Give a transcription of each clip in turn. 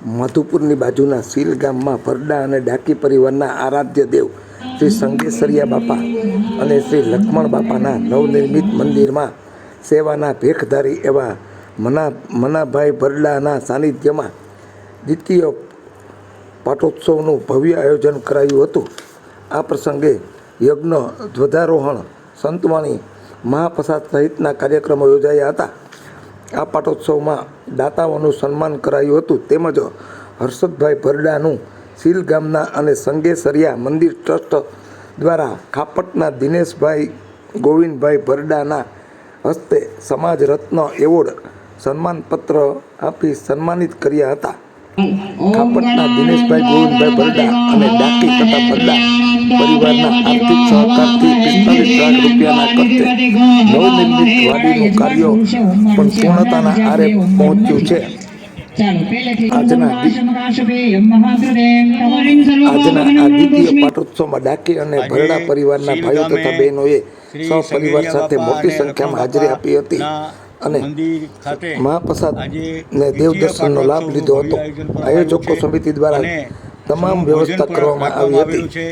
મધુપુરની બાજુના સીલ ગામમાં ભરડા અને ડાકી પરિવારના આરાધ્ય દેવ શ્રી સંગેસરિયા બાપા અને શ્રી લક્ષ્મણ બાપાના નવનિર્મિત મંદિરમાં સેવાના ભેખધારી એવા મનાભાઈ ભરડાના સાનિધ્યમાં દ્વિતીય પાટોત્સવનું ભવ્ય આયોજન કરાયું હતું। આ પ્રસંગે યજ્ઞ, ધ્વજારોહણ, સંતવાણી, મહાપ્રસાદ સહિતના કાર્યક્રમો યોજાયા હતા। આ પાટોત્સવમાં દાતાઓનું સન્માન કરાયું હતું તેમજ હર્ષદભાઈ ભરડાનું સીલ ગામના અને સંગેસરિયા મંદિર ટ્રસ્ટ દ્વારા ખાપટના દિનેશભાઈ ગોવિંદભાઈ ભરડાના હસ્તે સમાજ રત્ન એવોર્ડ સન્માનપત્ર આપી સન્માનિત કર્યા હતા। ખાપટના દિનેશભાઈ ગોવિંદભાઈ ભરડા અને ડાકી તથા ભરડા પરિવારના આર્થિક સહકારથી 45 લાખ રૂપિયાના ખર્ચે નવનિર્મિત વાડીનું કાર્ય પણ પૂર્ણતાના આરે પહોંચ્યું છે। આજના આ દ્વિતીય પાટોત્સવમાં ડાકી અને ભરડા પરિવારના ભાઈઓ તથા બહેનોએ સહપરિવાર સાથે મોટી સંખ્યામાં હાજરી આપી હતી અને મહાપ્રસાદ ને દેવદર્શનનો લાભ લીધો હતો। આયોજકો સમિતિ દ્વારા તમામ વ્યવસ્થા કરવામાં આવી હતી।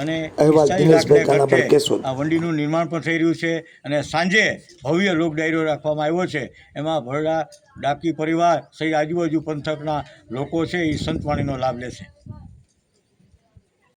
અને અહેવાલ દિનેશભાઈ કાનાભાઈ કેશોદ। આ વંડીનું નિર્માણ પણ થઈ રહ્યું છે અને સાંજે ભવ્ય લોક ડાયરો રાખવામાં આવ્યો છે। એમાં ભરડા ડાકી પરિવાર સહિત આજુબાજુ પંથકના લોકો છે એ સંતવાણીનો લાભ લેશે।